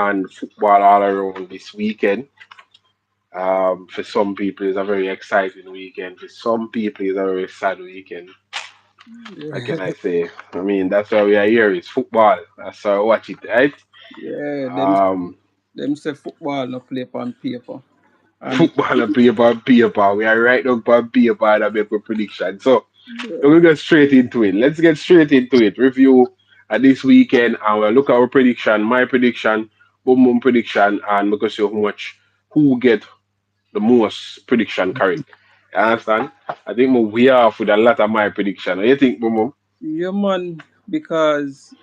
and football all around this weekend. For some people, it's a very exciting weekend. For some people, it's a very sad weekend. How Yeah, can I say? I mean, that's why we are here. It's football. That's why I watch it, right? yeah. Um, Them say football no play on paper, and it. Football and paper. We are right now on paper and I make a prediction. So we're gonna get straight into it. Let's get straight into it. Review this weekend and we'll look at our prediction, my prediction, boom boom prediction, and because of how much who get the most prediction correct. You understand? I think we are off with a lot of my prediction. What do you think, boom boom? Yeah, man, because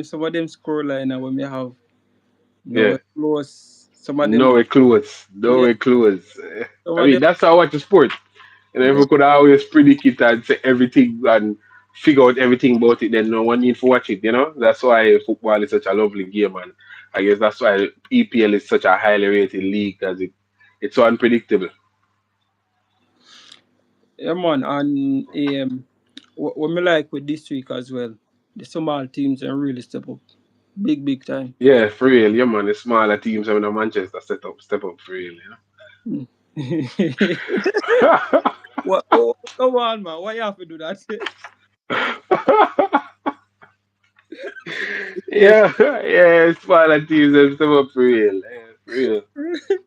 some of them scoreline when we have Yeah. no close. Some of them, No way close. No yeah, way close. some I of mean, them, that's how I watch the sport. And if yeah, we could always predict it and say everything and figure out everything about it, then no one need to watch it, you know? That's why football is such a lovely game, and I guess that's why EPL is such a highly rated league because it's so unpredictable. yeah, man, and what me like with this week as well, the small teams and really step up, big time. Yeah, for real, yeah man. The smaller teams in Manchester step up for real, Hmm. you What? Oh, come on, man! Why you have to do that? know? Yes. Yeah, yeah, smaller teams step up for real. Yeah, for real.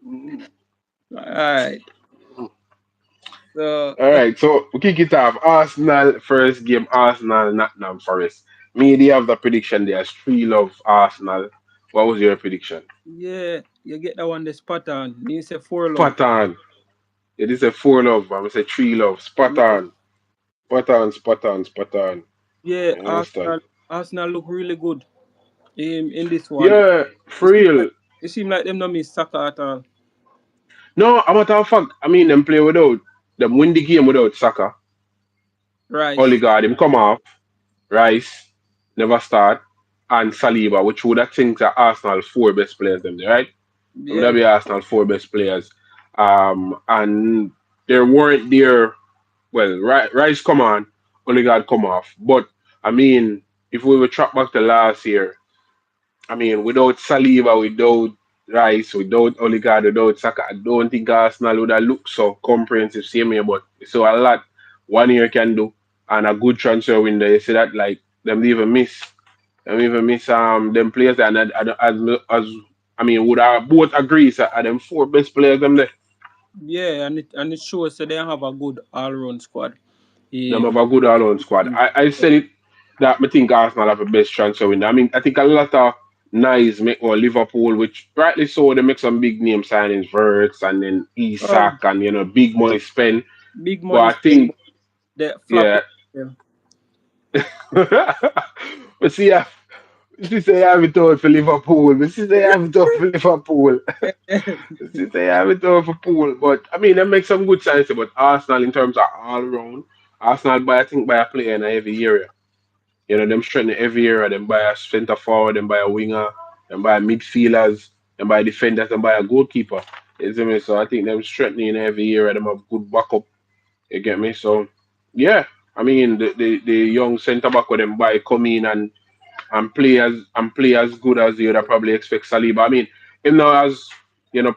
Mm. All right. So All right, so we kick it off. Arsenal first game, Arsenal, Nottingham Forest. Me, they have the prediction there. 3 love Arsenal. What was your prediction? yeah, you get that one. The spot on. Me say 4 love. Spot on. It is a 4 love. I'm say 3 love. Spot Yeah, on. Spot on. Spot on. Spot on. yeah. I understand. Arsenal look really good in this one. Yeah, It for seems like real. it seem like them not miss Saka at all. No, I'm a matter of fact. I mean, them play without them win the game without Saka. Rice. Odegaard him come off. Rice never start, and Saliba, which would have think that Arsenal 4 best players them there, right? Them Yeah, that be Arsenal 4 best players. And there weren't there. Well, Rice come on, Odegaard come off. But I mean, if we were track back to last year, I mean, without Saliba, without Rice, without Odegaard, without Saka, I don't think Arsenal would have looked so comprehensive same year. But so a lot 1 year can do, and a good transfer window. You see that like them even miss. Them even miss them players that as I mean would I both agree so are them 4 best players them there. yeah, and it shows that they have a good all round squad. Them Um, have a good all-round squad. I said it that I think Arsenal have the best transfer window. I mean, I think a lot of nice make or Liverpool, which rightly so, they make some big name signings, Verts and then oh, Isak and big money spent. big But money I spent, but think they flop yeah. it. Yeah. but see, she say I have it all for Liverpool. But she say I have it all for Liverpool. she say I have it all for Pool. But I mean, they make some good sense. But Arsenal, in terms of all round, Arsenal by I think by a player in every area. Them strengthening every area. Them buy a centre forward, them buy a winger, them buy midfielders, them buy defenders, them buy a goalkeeper. You see me? So I think them strengthening in every area. Them have good backup. You get me? So yeah, I mean the young centre back with them buy come in and play as good as you would probably expect Saliba. I mean, him now as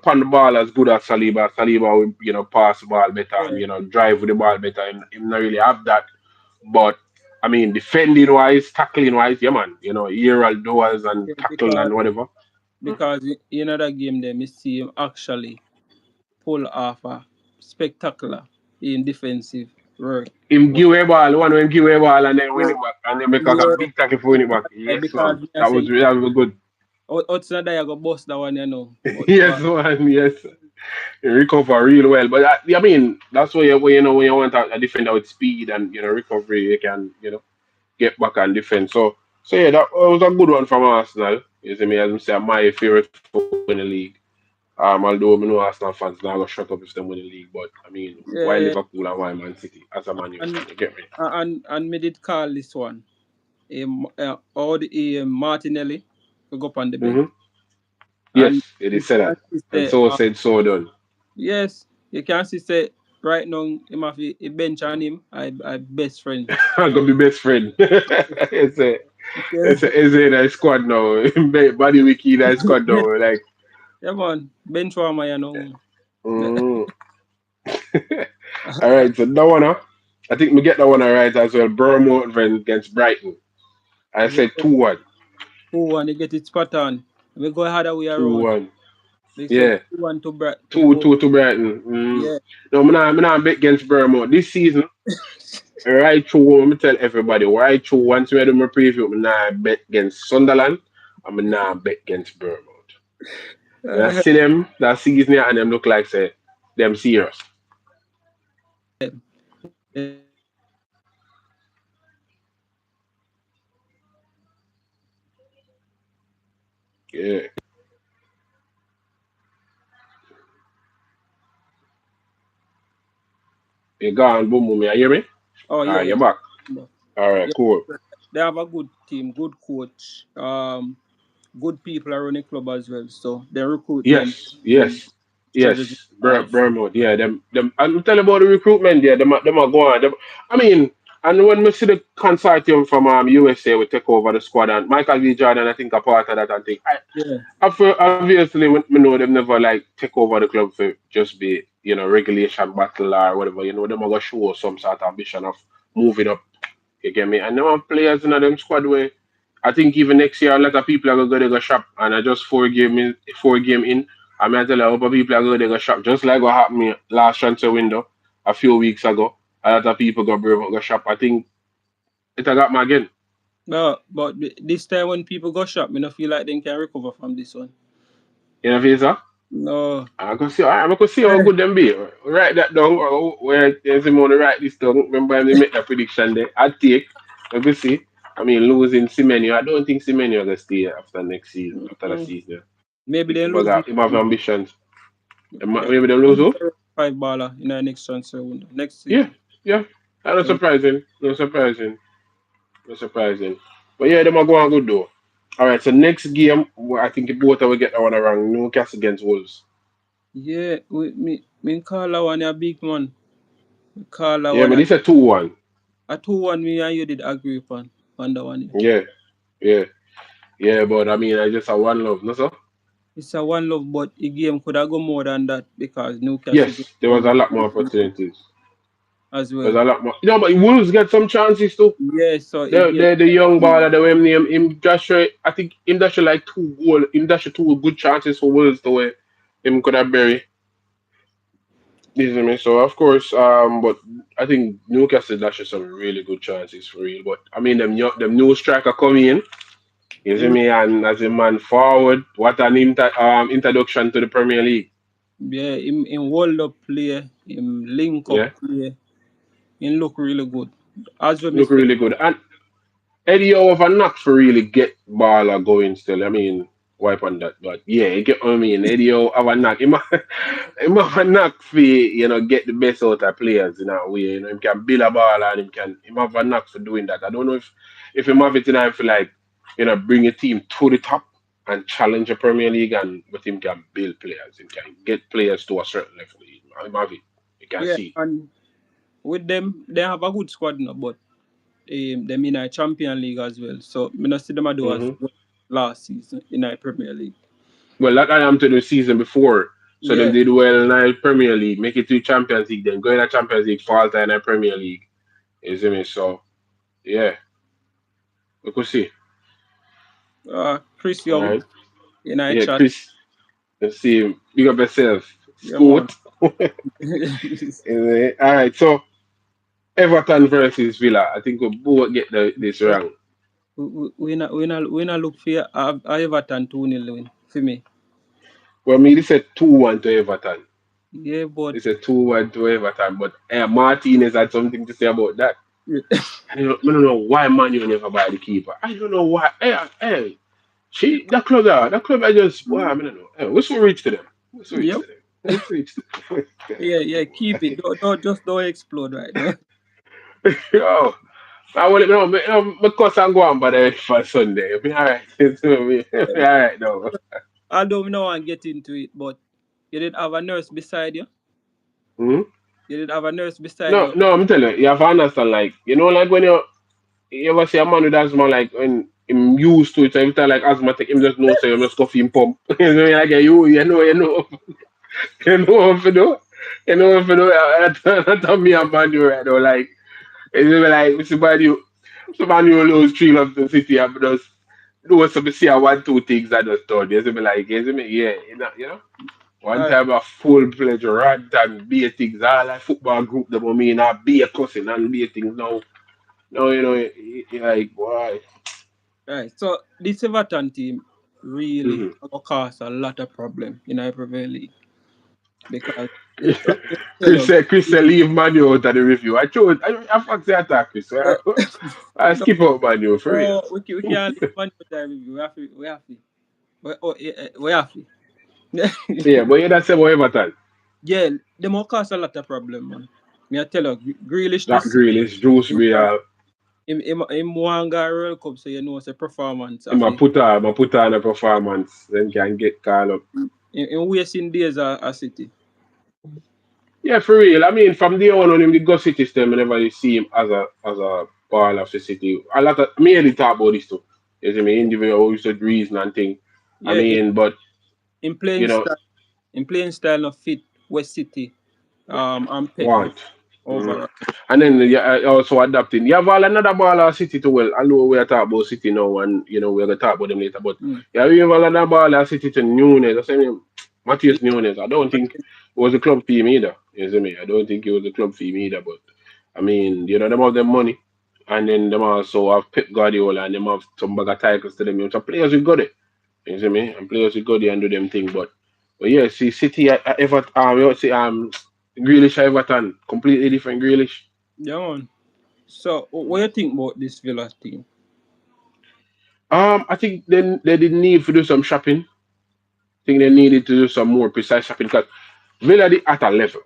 pan the ball as good as Saliba. Saliba will pass the ball better and Yeah, drive with the ball better. And him not really have that. But I mean, defending wise, tackling wise, yeah, man. Aerial doors and yeah, tackle and whatever. because in another game there, me see him actually pull off a spectacular in defensive work. Him But give away ball, one when him give away ball and then win yeah, it back, and then make a yeah, big tackle for win it back. Yes, because man. me I That was say really good. outside there I go bust that one, you know. Yes, man. Yes. He recover real well. But I mean, that's where you want a defender with speed and recovery, you can get back and defend. So yeah, that was a good one from Arsenal. You see me, as I say, my favorite football in the league. Although I know Arsenal fans now go shut up if they win the league, but I mean, why Yeah, Liverpool and why Man City as a Man U fan? and You get me? and me did call this one. All the Martinelli to go up on the bench. Hmm. And Yes, it you is said can that, see and say, so said, so done. yes, you can see say right now him have a bench on him. I best friend. I'm gonna be best friend. Yes, Okay. Is in a squad now. Body wiki in a squad now. Like, Yeah, man. Bench warmer, you know. mm. All right, so that one, I think we get that one all right as well. Bournemouth against Brighton. I Yeah. said 2-1. Who want to get it spot on? We go harder way Two around. one. They say Yeah. 2-1 to to 2 both. 2 to Brighton. Yeah. No, I'm not bet against Bournemouth. This season, right through, let me tell everybody, right through, once we do my preview, I'm not bet against Sunderland. I'm not bet against Bournemouth. When I Uh, see them that season here and them look like, say, them serious. Yeah. You gone, boom, boom. You hear me? oh All yeah, right, you're yeah. back. But, All right, yeah. cool. They have a good team, good coach, good people around the club as well. So the recruitment Yes, and yes, strategy yes. off. Bournemouth, yeah. Them. I'm telling about the recruitment there. Them are going. I mean, and when we see the consortium from USA will take over the squad, and Michael V. Jordan, I think, a part of that. I think. Yeah. Obviously, when we know them never like take over the club for just be regulation battle or whatever. Them are gonna show some sort of ambition of moving up. You get me? And there are players in them squad where I think even next year a lot of people are gonna go shop and I just 4 game in. I mean I tell you a lot of people are gonna go shop just like what happened last transfer window a few weeks ago. A lot of people go shop. I think it got me again. No, but this time when people go shop, me not feel like they can recover from this one. You know, Visa? No. I can see how good them be. Write that down. Where there's him on to write this down. Remember when they make that prediction there. I take. I can see. I mean, losing Semenyo. I don't think Semenyo gonna stay after next season. After the Mm, season, I maybe think they lose him have Maybe ambitions. they Maybe they lose lose who? five baller in our next transfer window next Yeah, season. yeah. Not So surprising. Not surprising. Not surprising. But yeah, them are going good though. All right. So next game, I think both of we get that one around. Newcastle against Wolves. yeah, me call that one a big man. Me call that Yeah, one but this a 2-1. a 2-1 me and you did agree upon on that one. Yeah. Yeah, yeah. Yeah, but I mean, I just have one love, no sir? It's a one love, but the game could have gone more than that because Newcastle could Yes, there was come a with lot more opportunities. as There's well. a lot more. But Wolves get some chances too. Yeah, so it gave The young baller, the way him name him just I think him just like 2 goal, him just two good chances for Wolves the way him could have buried. You see me? So of course, but I think Newcastle dashed some really good chances for real. But I mean, them new striker coming in. You see him, me? And as a man forward, what an introduction to the Premier League. yeah, him hold up play, him link up Yeah, play, him look really good. As well, look Mister. really good. And Eddie Howe have a knack for really get baller going still. I mean, wipe on that. But yeah, you get what I mean. Eddie Howe have a knack. Him have a knack for, get the best out of players in a way. He can build a ball and him have a knack for doing that. I don't know if him have it in him for like, bring a team to the top and challenge the Premier League and but him can build players. He can get players to a certain level. Him have it. You can Yeah, see. and with them, they have a good squad now, but them in a Champion League as well. So me not see them do as Hmm. well last season in a Premier League. Well, like I am to the season before. So them Yeah, did well in the Premier League, make it to Champions League, then go in the Champions League, falter in the Premier League. You see me? So yeah, we could see. Chris All Young right. in a Yeah, chat. Chris. Let's see. Big up yourself. Yeah, man. Scoot. All right. So Everton versus Villa. I think we both get this Yeah, wrong. we not look for Everton 2-0 win for me. Well, me this said 2-1 to Everton. Yeah, but It's a 2-1 to Everton. But Martinez had something to say about that. I don't know why Man U never buy the keeper. I don't know why. Hey, that club I just wow, I don't know. Hey, what's so rich to them? What's so rich yep. to them? What's so rich to them? Yeah, yeah. Keep it. Don't explode right now. Yo, I want to know, my cousin go on by the for Sunday. Be alright. Be alright now. Although we don't want to get into it, but you did have a nurse beside you. Hmm? You did have a nurse beside No, you. no, I'm telling you, you have to understand, like, like when you ever see a man with asthma, like, when, him used to it. So every time like asthmatic, him just know say him just go for him pump. You know, like you know what to do. You know what to do. That's me and Manu right now. Like it's like somebody who lose three of the city and just do some see one two things that just done. You see me like you see me, yeah, you know. One All right, time a full fledged rant and be things all like football group them I mean be a cussing and be things now. No, you know, like boy. all right. So this Everton team really Mm-hmm. gonna cause a lot of problem in our Premier League because let me tell Chris said you, leave Manu out of the review. I fuck the attack, Chris. uh, I no, skip out Manu for real. no, we can't leave Man United review. We have to. Yeah, but yeah, that's about Everton. Yeah, them will cause a lot of problem, man. Me I tell you, Grealish Jack this Grealish, Juice him want Real. him want go World Cup, so you know it's a performance Him of it. a put on a performance. Then can get called up. In wasting days a City. Yeah, for real. I mean, from day one when him did go City still, whenever you see him as a ball of the City, a lot of me really talk about this too. You see me, individual used to reason and thing. I Yeah, mean, but in you playing know, style in playing style of fit West City and Pep them want. Mm. overall. And then yeah, also adapting. You have all another ball of City too. Well, I know we are talking about City now, and you know we're gonna talk about them later. But Mm. yeah, we have all another ball of City to Nunes. I say Yeah, Matthias Nunes. I don't think it was a club team either. You see me? I don't think it was a club team either. But I mean, you know, them have them money, and then them also have Pep Guardiola, and them have some bag of titles to them. So players we got it. You see me? And players will go there and do them thing. But yeah, see City at Everton you see Grealish at Everton, completely different Grealish. yeah, man. So what do you think about this Villa team? I think they did need to do some shopping. I think they needed to do some more precise shopping because Villa they at a level,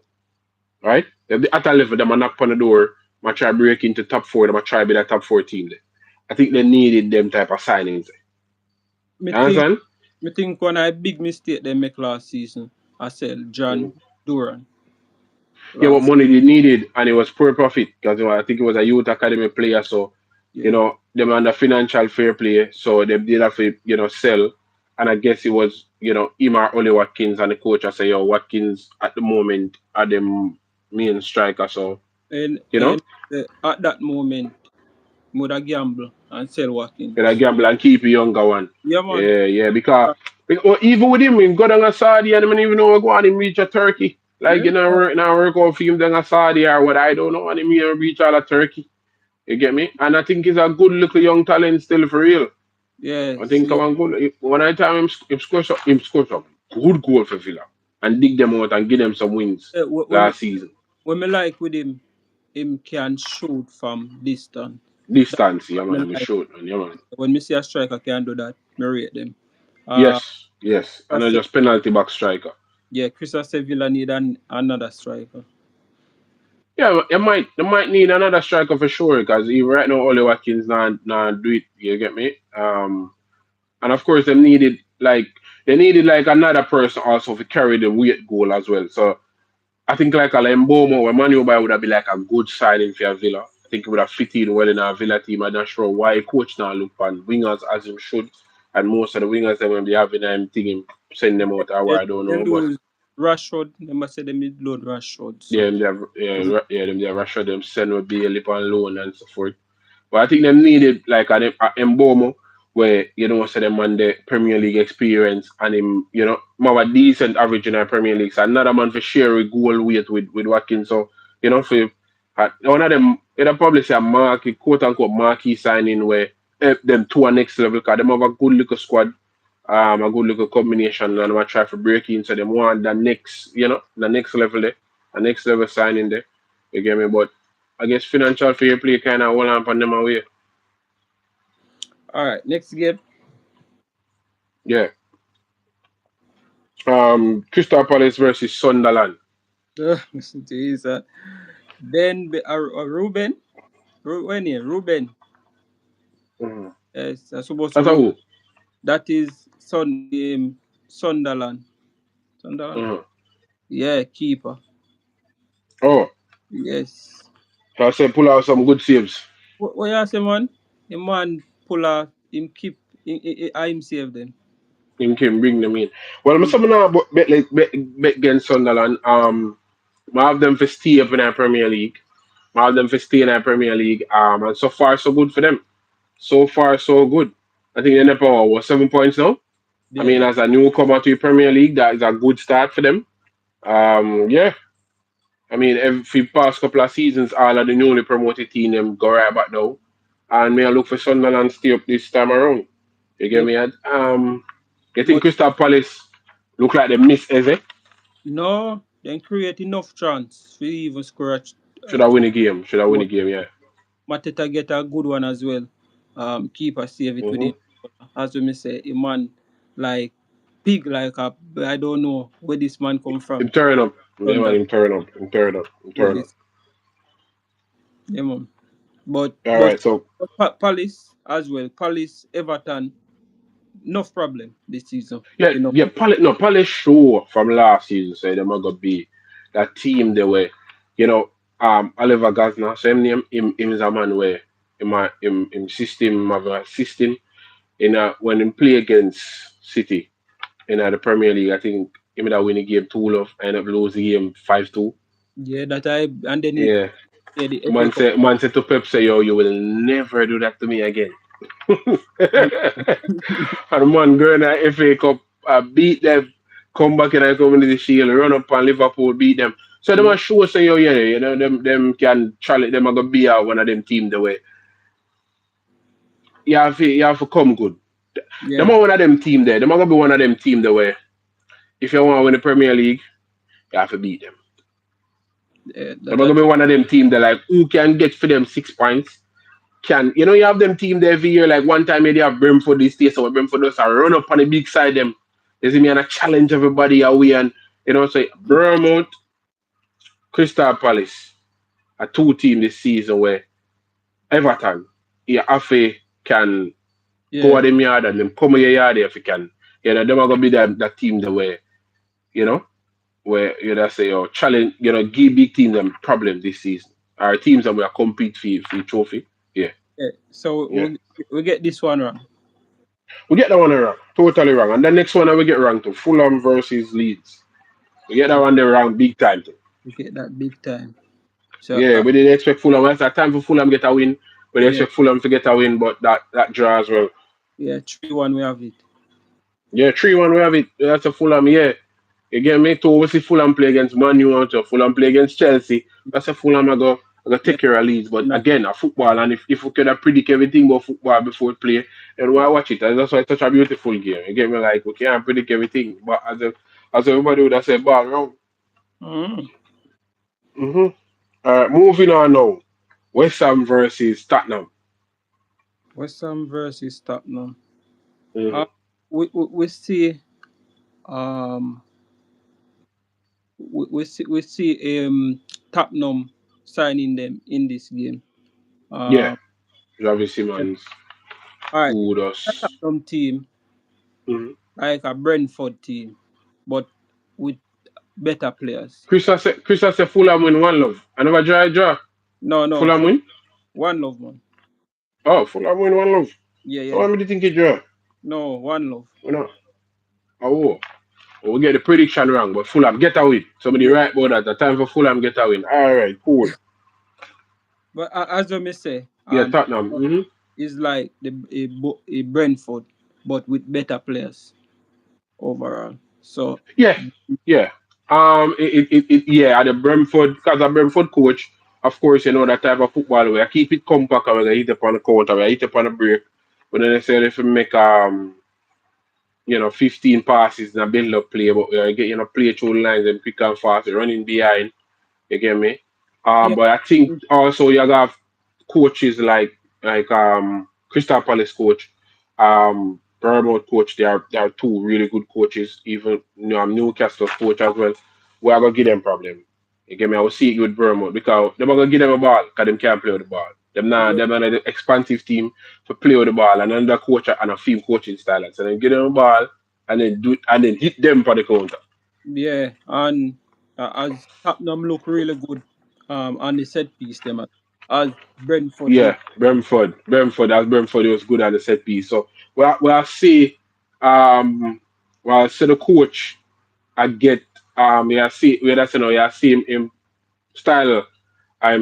right? They at a level, they might knock on the door, might try break into top four, they might try be that top 14 there. I think they needed them type of signings. Me You think understand? me think one of the big mistake they make last season, I said Mm. John Duran Yeah, what last. money they needed, and it was poor profit because I think it was a youth academy player. So, Yeah. them under financial fair play, so they did have to, sell. And I guess it was, him or Oli Watkins, and the coach I say, yo, Watkins at the moment are them main striker. So, you know, And at that moment, would have gamble and sell get a Watkins. gamble and keep a younger one. Yeah, man. Yeah, yeah, because even with him, we go down a Saudi, and I don't even know what go on him reach a Turkey. Like, Yeah, work out for him down a Saudi or what, I don't know, and him here reach all a Turkey. You get me? And I think he's a good little young talent still for real. I yes, think come yeah. on good. When I tell him score some good goal for Villa and dig them out and give them some wins When last season. me like with him can shoot from distance. That's Distance, yeah what me man, I'm like. short man, yeah man. When me see a striker can do that, me rate them. Uh, Yes, yes. I And I say, just penalty box striker. yeah, Chris Sevilla need another striker. Yeah, they might need another striker for sure because even right now Oli Watkins not do it, you get me? And of course they needed like another person also to carry the weight goal as well. So I think like a Lembomo or Manuel would have been like a good signing for Villa. I think it would have fit in well in our Villa team. I'm not sure why coach now look on wingers as him should. And most of the wingers they will be having them thinking send them out or I don't They know. But lose Rashford. They must say they mid load Rashford. yeah, So them they Russia them send with Bailey on loan and so forth. But I think they needed like a Mbomo where say them on the Premier League experience and him more decent average in our Premier League. So another man for share a goal weight with Watkins. So for one of them it'll probably say a marquee quote unquote marquee signing where help them to a next level because them have a good little squad. A good little combination and I try to break in so them want the next level there, the next level signing there. You get me? But I guess financial fair play kind of hold on upon them away. all right, next game. Yeah. Crystal Palace versus Sunderland. Jeez, Ruben. When here, Ruben. Mm-hmm. Yes, that's supposed to That's a Ruben. who? That is Sunderland. Sunderland. Mm-hmm. Yeah, keeper. Oh, Yes. so I said pull out some good saves. What you say, man? The man pull out. him keep him save them. Him can bring them in. Well, I'm Mm, saying now, but bet against Sunderland. I have them for stay up in our Premier League. I have them for stay in our Premier League. And so far so good for them. So far so good. I think they're in the 7 points now. I yeah, mean, as a newcomer to the Premier League, that is a good start for them. Yeah. I mean, every past couple of seasons, all of the newly promoted team them go right back now. And may I look for Sunderland stay up this time around. You get yeah. me? You think But Crystal Palace look like they miss Eze? no, then create enough chance to even score Should I win a game? Should I win two. a game? Yeah. Mateta get a good one as well. Keeper save it Mm-hmm. within. As we may say, a man like pig like a I don't know where this man come from. Him turn up. Yeah, Done man, that him turn up. Him turn up. Him with turn up. this, yeah, man. But All but right. So Palace as well. Palace, Everton, enough problem this season. yeah, You know. yeah. Palace, no, Palace show from last season say they're gonna be that team they were. You know, Oliver Gazner, same name. Him is a man where him system have a system in when him play against City in the Premier League. I think him that win the game 2-0, end up losing the game 5-2. Yeah, that I and then he Yeah. yeah the FA Cup. Man said to Pep say, yo, you will never do that to me again. And man going to FA Cup, beat them, come back in the Community Shield, run up on Liverpool, beat them. So them Yeah, a show say yo, yeah, you know, them can challenge them are gonna be one of them team the way. You have to come good. Them yeah, are one of them team there. Them are gonna be one of them team the way. If you want to win the Premier League, you have to beat them. yeah Them that are I gonna be one of them team that like who can get for them 6 points. Can you know you have them team there every year, like one time maybe have Brentford this day, so Brentford does a run up on the big side them. You see me and I challenge everybody away and so Bournemouth, Crystal Palace are two teams this season where Everton, yeah, Afe can go yeah at them yard and them come at your yard if you can. Them are gonna be that team the way, you know, where say challenge, give big team them problem this season. Our teams that will compete for the trophy. Yeah, yeah. So yeah. we get this one wrong. We get that one wrong, totally wrong. And the next one that we get wrong too, Fulham versus Leeds. We get that Yeah, one there wrong big time too. we get that big time. So Yeah, we didn't expect Fulham. It's that time for Fulham get a win. We didn't yeah, expect Fulham to get a win, but that draw as well. yeah, 3-1 we have it. Yeah, 3-1 we have it. That's a Fulham, yeah. Again, me too, we see Fulham play against Man U and Fulham play against Chelsea. That's a Fulham I go Yeah, take care of Leeds. But no, again, a football, and if we could have predict everything about football before we play, then why watch it? And that's why it's such a beautiful game. You get me? Like, we can't predict everything. But as everybody would have said, ball wrong. mm. Mm-hmm. Moving on now. West Ham versus Tottenham. West Ham versus Tottenham. Mm-hmm. Uh, we see um we see Tottenham signing them in this game. Yeah, Um, Javi yeah. Simmons, All right, Kudos. Tottenham team Mm-hmm. like a Brentford team, but with better players. Chris has said Fulham win one love. I never draw. No, no, Fulham for win? one love man. Oh, Fulham win one love. Yeah, So yeah. why do you think it draw? No, one love. You know. Oh, we get the prediction wrong, but Fulham get a win. Somebody Yeah, right about that. The time for Fulham get a win. All right, cool. but as I may say, Yeah, Tottenham. Mm-hmm. is like a Brentford, but with better players overall. So Yeah, yeah. Yeah, the Brentford, because the Brentford coach, of course, that type of football where I keep it compact and we hit up on the counter, we hit up on the break. But then they say if we make 15 passes in a build up play, but we get play through the lines and quick and fast, running behind. You get me? yeah, But I think also you have coaches like Crystal Palace coach, Bournemouth coach. They are two really good coaches. Even Newcastle coach as well. We are gonna give them problem. You get me? I will see it with Bournemouth because they're gonna give them a ball because them can't play with the ball. yeah, Them not an expansive team to play with the ball and another coach and a team coaching style. So then give them a ball and then hit them for the counter. yeah. And as Tottenham look really good on the set piece them as Brentford did. Yeah, Brentford. As Brentford was good at the set piece. So well I see um well I see the coach I get yeah I see where that's you know yeah I see him style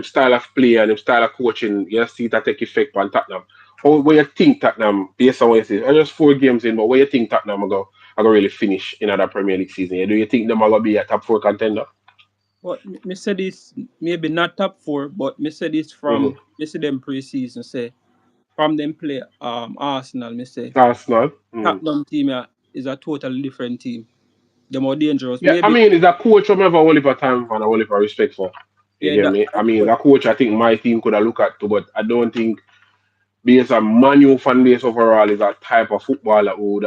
style of play and him style of coaching, you see that take effect on Tottenham. How where you think Tottenham based on what you see? I just 4 games in, but where you think Tottenham are gonna really finish in another Premier League season? Do you think them are gonna be a top 4 contender? But me say this maybe not top four, but me say this Mm-hmm. from me see them pre-season say from them play Arsenal. Me say Arsenal. Mm. Tottenham team is a totally different team. They're more dangerous. Yeah, I Maybe mean, it's a coach I'm ever only for time and I only for respect for. You yeah get that me? I mean, but it's a coach I think my team could have looked at too, but I don't think based on Manu fan base overall is a type of footballer who would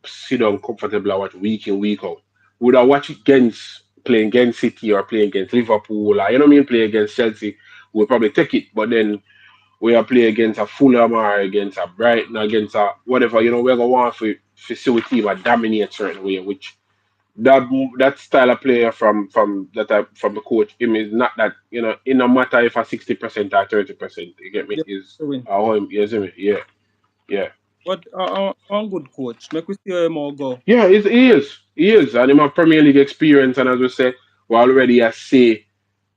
sit down comfortable and watch week in, week out. Would I watch against playing against City or playing against Liverpool or you know what I mean, play against Chelsea, we'll probably take it. But then we are play against a Fulham or against a Brighton, against a whatever, we're gonna want for see a team that dominate certain way, which that that style of player from the coach him is not that it no matter if a 60% or 30%, you get me, they is win. how him, you see me? Yeah, yeah. But one good coach. Make we see how him all go. Yeah, he is, and him have Premier League experience, and as we say, we already I say,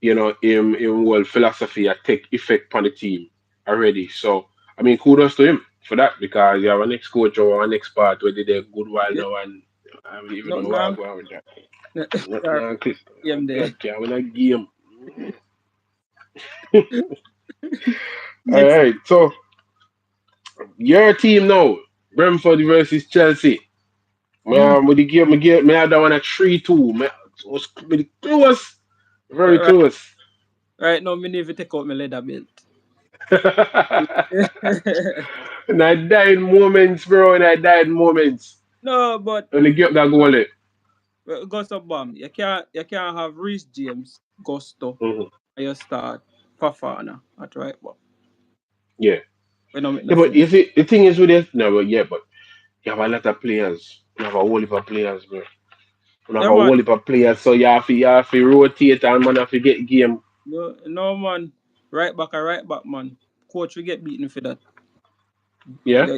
him world philosophy I take effect on the team already. So I mean, kudos to him for that because you have an ex coach or an expert who did a good while Yeah, now, and I don't even know nothing where I wrong. go with that. Not Sorry, now, Chris. him there. Okay, I win a game. All Next, right, so your team now, Brentford versus Chelsea. mm, With the game, me had that one at 3-2. Me, it was pretty close, very right, close. right now, me need to take out my leather belt. And I died moments, bro, and I died moments. No, but And the game that goal it. Gusto Bomb, you can't have Reece James, Gusto, Hmm. and you start Fafana at right back. Yeah. When don't make no Yeah, but sense. you see, the thing is with this, no, but yeah, but you have a lot of players. You have a whole heap of players, bro. You have Yeah, a man. whole heap of players, so you have to rotate and man have to get game. No, no man. Right back, man. Coach, we get beaten for that. Yeah? Yeah,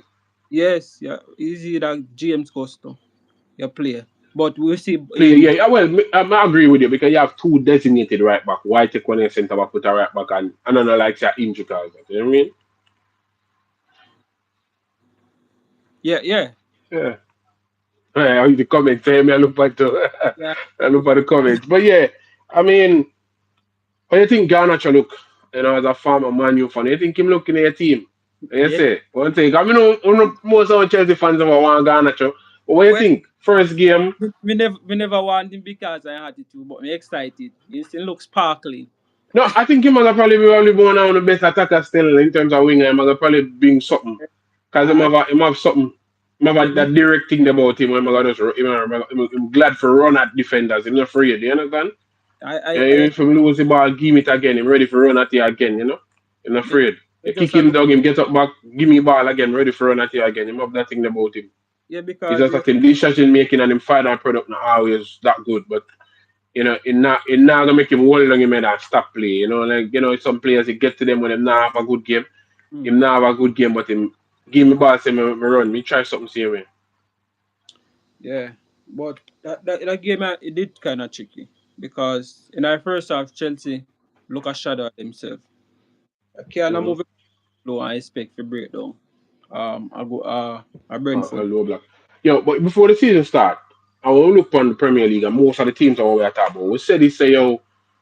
yes, yeah. Easy that James Gusto, your player. But we see Play, him. yeah, yeah, well, I agree with you because you have two designated right back. Why take one centre back with a right back and another like say injury cause that? You know what I mean? Yeah, yeah, Yeah. Right, I read the comments. Say me, I look at the, yeah. I look at the comments. But yeah, I mean, how you think Garnacho look? As a former Man U fan, you think him looking at your team? You Yeah. say one thing. I mean, most of our Chelsea fans ever want Garnacho. But what you Well, think? First game. we never want him because I had it too, but me excited. He still looks sparkling. No, I think he must probably be one of the best attackers still in terms of winger. He must probably bring something. Because I, him have something. Him yeah, have that direct thing about him. Him glad for run at defenders. Him not afraid. You understand? I, Yeah, I, I, if him lose the ball, give it again. Him ready for run at you again. Him not yeah, afraid. I You kick just him agree. down, him get up back, give me ball again, ready for run at you again. Him have that thing about him. Yeah, It's because just that him decision making and him final product not always that good. But it not gonna make him hold on him head and stop play. Some players it get to them when they not have a good game. mm, Him not have a good game, but him give me ball, say me run. Me try something same way. yeah, but that game it did kind of tricky because in our first half Chelsea look a shadow at themselves. I can't Mm-hmm. move it slow and expect for breakdown. I go a Brentford. Low block. But before the season start, I will look on the Premier League and most of the teams are what we are talking about. We said this say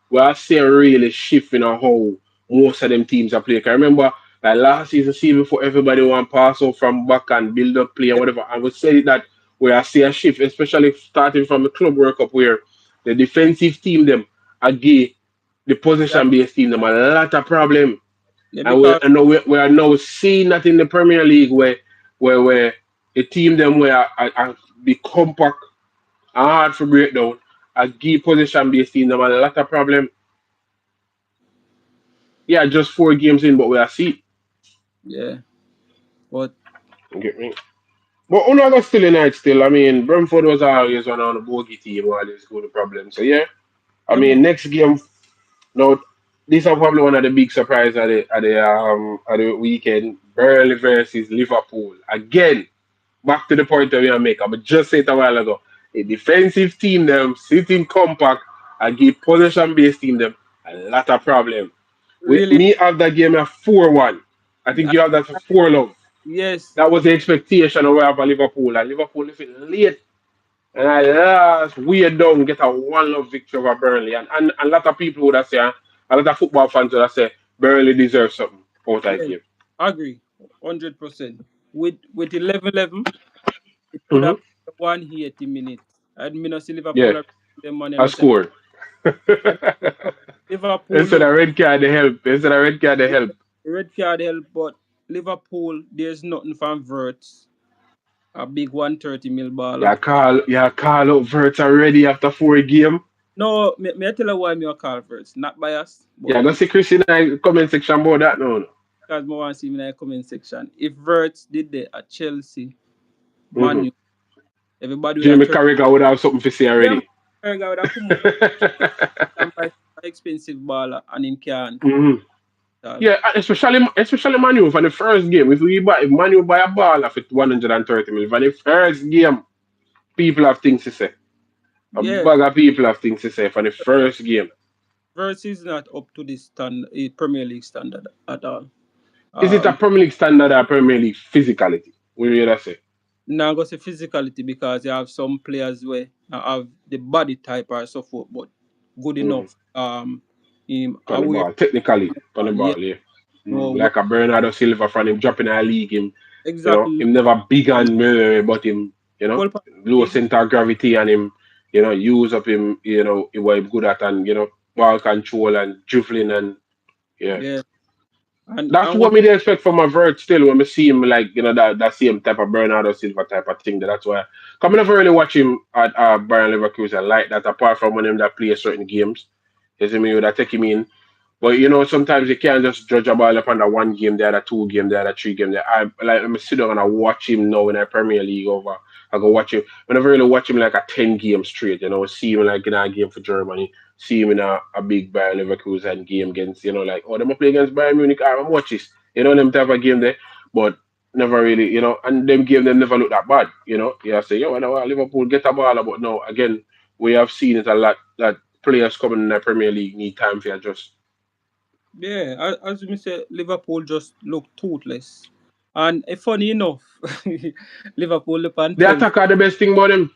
we are seeing a really shift in how most of them teams are playing. I remember like last season before everybody want pass off from back and build up play and Yeah, whatever. And we said that we are seeing a shift, especially starting from the Club World Cup where the defensive team them again the yeah, possession based team them a lot of problem. yeah, And we because and we are now seeing that in the Premier League where the team them where are be compact and hard for breakdown, a give position based team them a lot of problem. Yeah, just 4 games in, but we are see. yeah, but You get me? But another still in it still. I mean, Brentford was always one on the bogey team, always good problem. So yeah, I yeah, but mean next game no this is probably one of the big surprises at the weekend. Burnley versus Liverpool. Again, back to the point that we are making. I just said it a while ago. A defensive team them sitting compact and give possession based team them a lot of problem. With Really, me have that game at 4-1. I think I, you have that for 4-love. yes, That was the expectation of we have for Liverpool. And Liverpool is late. And I last weird down get a 1-love victory over Burnley. And a lot of people would have said, a lot of football fans would have said Burnley deserves something out of that yes, game. agree, 100%. With 11-11, it could have Mm-hmm. been 180 minutes. I mean, I see Yeah, Liverpool are them money, and I I say, scored. and Liverpool Instead look of red card, they help. Instead of red card, they help. red card help, but Liverpool, there's nothing from Verts, a big 130 mil baller. You call out Verts already after 4 game. No, me I tell you why me a call Verts, not bias, but Yeah, go see Chris in the comment section about that now. No. because I want to see him in the comment section. If Verts did that at Chelsea, Man Mm-hmm. U, everybody would have Jamie turned. Carragher would have something to say Yeah, man, already. Carragher would have come out and buy an expensive baller and him can't. Hmm. All. Yeah, especially Manu for the first game. If Manu buy a ball for 130 million for the first game, people have things to say. A Yeah, bag of people have things to say for the first game. Verts is not up to the Premier League standard at all. Is it a Um, Premier League standard or Premier League physicality? What do you say? Now go say physicality because you have some players where have the body type or so forth, but good Mm-hmm. enough. Him On the aware. ball, technically on the Yeah, ball, yeah. no, Like a Bernardo Silva from him dropping a league, exactly. him never big and but him, Goal pass low big. center of gravity and him, use up him, what him good at and ball control and dribbling and yeah. Yeah, That's and what what? me they expect from a vert still when me see him like that same type of Bernardo Silva type of thing. That's why come I never really watch him at Bayern Leverkusen like that apart from when him that play certain games. You see me that take him in. But sometimes you can't just judge a ball upon the one game, the other 2 game, the other 3 game. I like let me sit down and I watch him now in the Premier League over. I go watch him. I never really watch him like a 10 game straight. See him like in a game for Germany. See him in a big Bayern Leverkusen game against like oh them play against Bayern Munich. I'm watch this. Them type of game there. But never really and them game them never look that bad. You say yo, I know Liverpool get a ball, but no again we have seen it a lot that players coming in the Premier League need time to adjust. Yeah, as we say, Liverpool just look toothless. And funny enough, Liverpool upon The 12. attack are the best thing about them.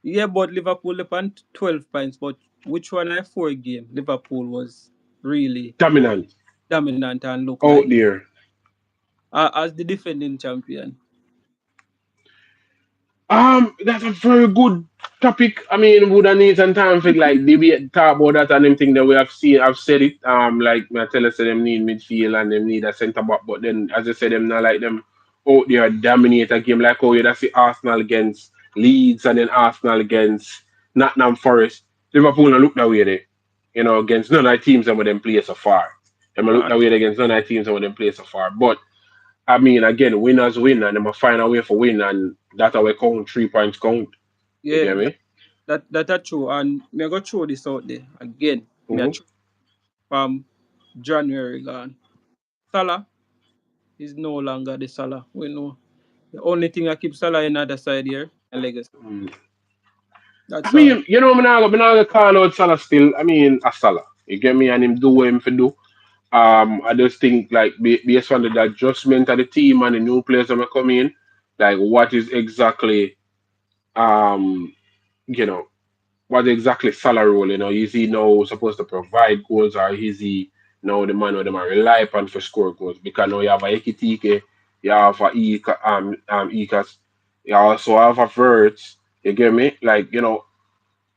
Yeah, but Liverpool upon 12 points. But which one I 4 game? Liverpool was really Dominant dominant and look out like there. as the defending champion. That's a very good topic. I mean, would I need some time for like debate talk about that and them thing that we have seen. I've said it. Like I tell us, them need midfield and them need a centre back. But then, as I said, them not like them out there dominate a game like oh you that's the Arsenal against Leeds and then Arsenal against Nottingham Forest. Liverpool don't look that way there. Against none of the teams that with them play so far. Them look Uh, that way against none of the teams that with them play so far. But I mean, again, winners win, and them a find a way for win, and that how we count 3 points count. You yeah, get me? that are true. And me I go throw this out there again. Me I Mm-hmm. throw from January gone. Salah is no longer the Salah. We know the only thing I keep Salah in other side here and legacy. Mm. I That's all. mean, me not gonna call out Salah still. I mean, a Salah. You get me? And him do what him for do. I just think like based on the adjustment of the team and the new players that are coming in, like what is exactly um you know what exactly Salah role? Is he now supposed to provide goals or is he now the man where them are rely upon for score goals? Because now you have a Ekitike, you have a Ikas, you also have a Verts, you get me? Like,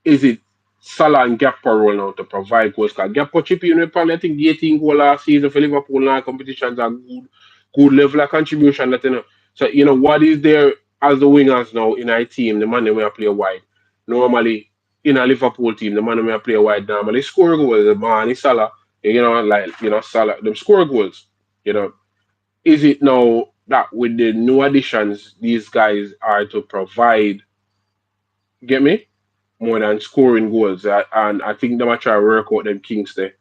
is it Salah and Gakpo role now to provide goals? Because Gakpo chip in with probably I think 18 goal last season for Liverpool now competitions are good level of contribution that So what is there as the wingers now in our team, the man that we play wide. Normally in a Liverpool team, the man that we play wide normally score goals, the man is Salah, Salah, them score goals. You know, is it now that with the new additions these guys are to provide, get me? More than scoring goals. And I think they might try to work out them kinks there.